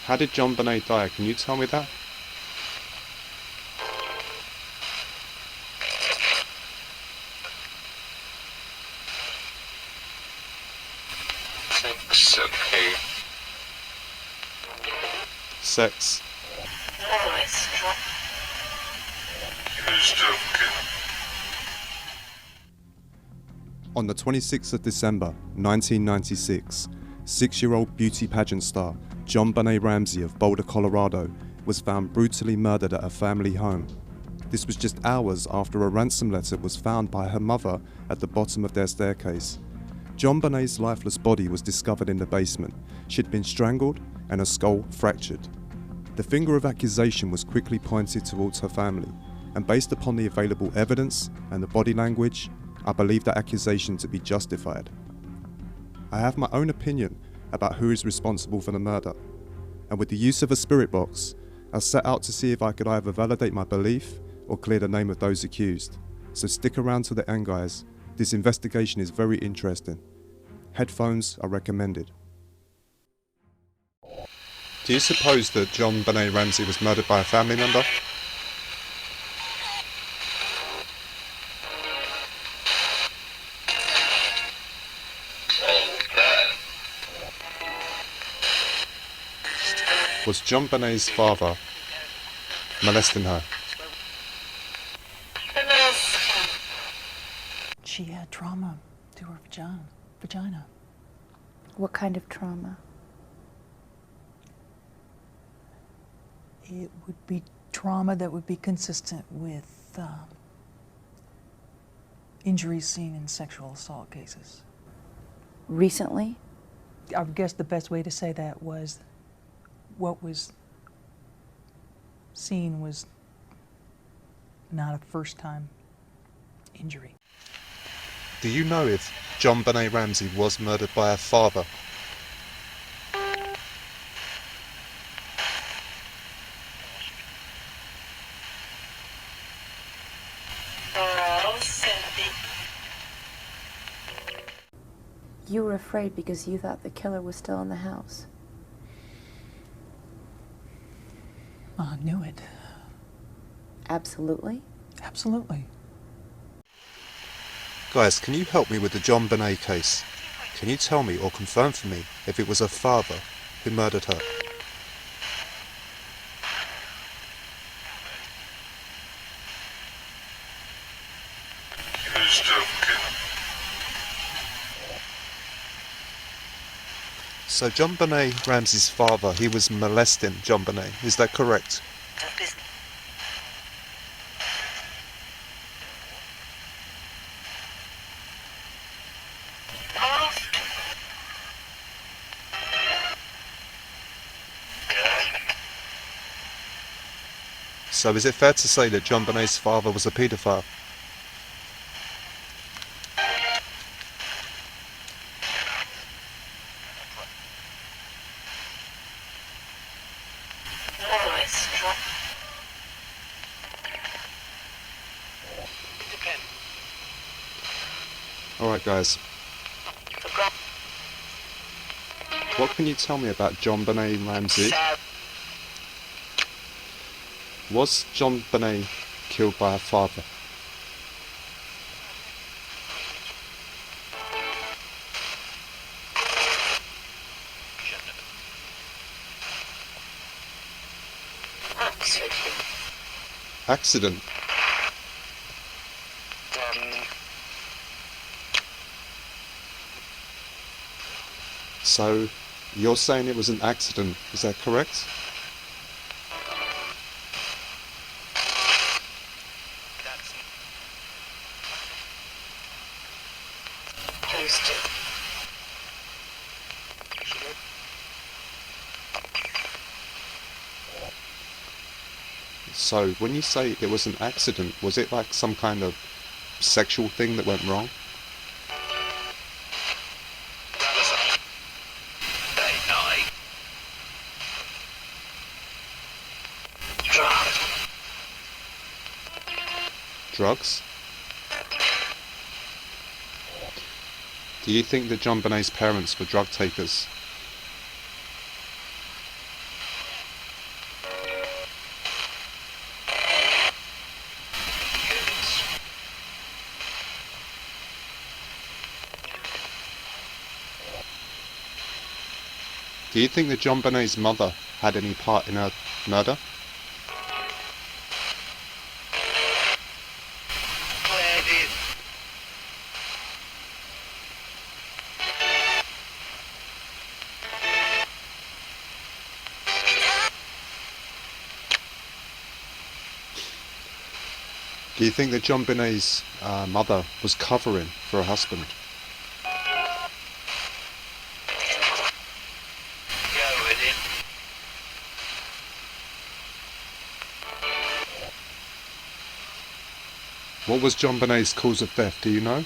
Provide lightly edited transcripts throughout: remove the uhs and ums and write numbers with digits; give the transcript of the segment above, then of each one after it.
How did JonBenet die? Can you tell me that? Sex, okay. Sex. Used okay. On the 26th of December 1996, 6-year-old beauty pageant star JonBenet Ramsey of Boulder, Colorado was found brutally murdered at a family home. This was just hours after a ransom letter was found by her mother at the bottom of their staircase. JonBenet's lifeless body was discovered in the basement. She'd been strangled and her skull fractured. The finger of accusation was quickly pointed towards her family, and based upon the available evidence and the body language, I believe that accusation to be justified. I have my own opinion about who is responsible for the murder, and with the use of a spirit box, I set out to see if I could either validate my belief or clear the name of those accused. So stick around to the end, guys. This investigation is very interesting. Headphones are recommended. Do you suppose that JonBenet Ramsey was murdered by a family member? Was JonBenet's father molesting her? She had trauma to her vagina. What kind of trauma? It would be trauma that would be consistent with injuries seen in sexual assault cases. Recently? I guess the best way to say that was what was seen was not a first-time injury. Do you know if JonBenet Ramsey was murdered by her father? You were afraid because you thought the killer was still in the house. I knew it. Absolutely? Absolutely. Guys, can you help me with the JonBenet case? Can you tell me or confirm for me if it was her father who murdered her? Used okay. So JonBenet Ramsey's father, he was molesting JonBenet, is that correct? So is it fair to say that JonBenet's father was a paedophile? Alright guys, what can you tell me about JonBenet Ramsey? Was JonBenet killed by her father? Accident? So, you're saying it was an accident, is that correct? So, when you say it was an accident, was it like some kind of sexual thing that went wrong? Drugs? Do you think that JonBenet's parents were drug takers? Do you think that JonBenet's mother had any part in her murder? Do you think that JonBenet's mother was covering for her husband? What was JonBenet's cause of death, do you know?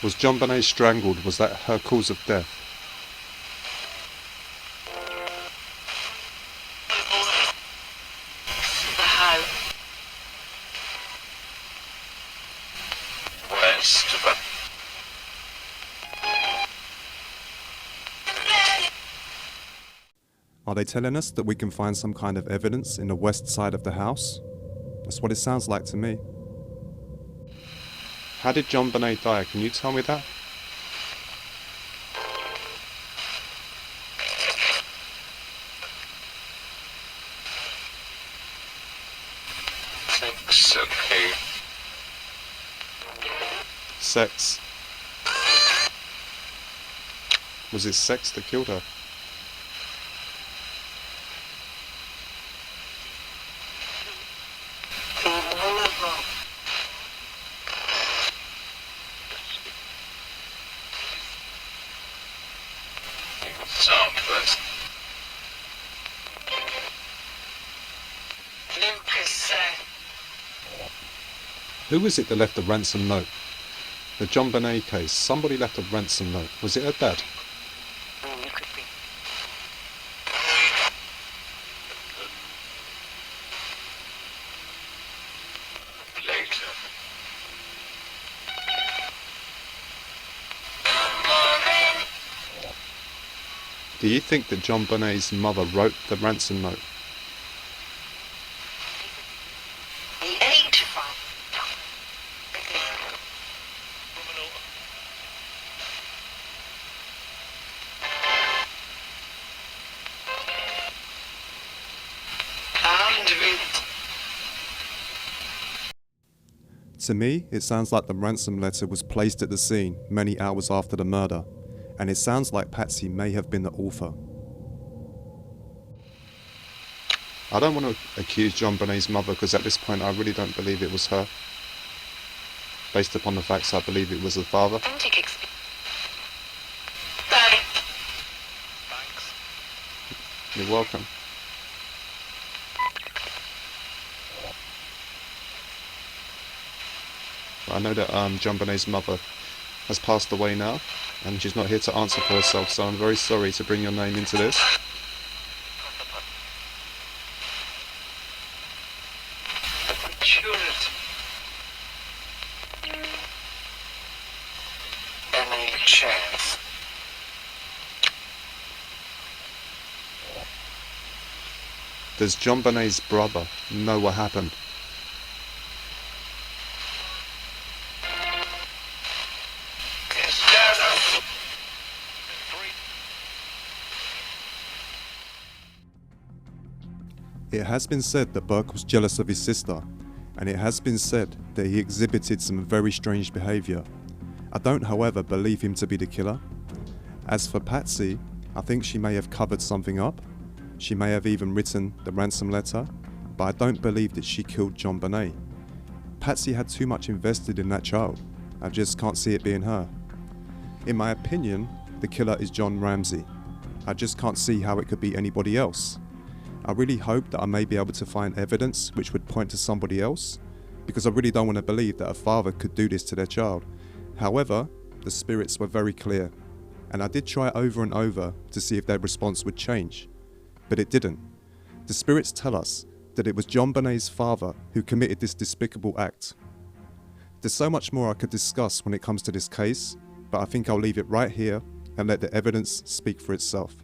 Was JonBenet strangled? Was that her cause of death? Are they telling us that we can find some kind of evidence in the west side of the house? That's what it sounds like to me. How did JonBenet die? Can you tell me that? Sex, okay. Sex. Was it sex that killed her? Who was it that left the ransom note? The JonBenet case, somebody left a ransom note. Was it her dad? Do you think that JonBenet's mother wrote the ransom note? To me, it sounds like the ransom letter was placed at the scene many hours after the murder, and it sounds like Patsy may have been the author. I don't want to accuse JonBenet's mother because at this point I really don't believe it was her. Based upon the facts, I believe it was the father. You're welcome. I know that JonBenet's mother has passed away now, and she's not here to answer for herself, so I'm very sorry to bring your name into this. Any chance? Does JonBenet's brother know what happened? It has been said that Burke was jealous of his sister, and it has been said that he exhibited some very strange behaviour. I don't, however, believe him to be the killer. As for Patsy, I think she may have covered something up. She may have even written the ransom letter, but I don't believe that she killed JonBenet. Patsy had too much invested in that child. I just can't see it being her. In my opinion, the killer is John Ramsey. I just can't see how it could be anybody else. I really hope that I may be able to find evidence which would point to somebody else, because I really don't want to believe that a father could do this to their child. However, the spirits were very clear, and I did try over and over to see if their response would change, but it didn't. The spirits tell us that it was JonBenet's father who committed this despicable act. There's so much more I could discuss when it comes to this case, but I think I'll leave it right here and let the evidence speak for itself.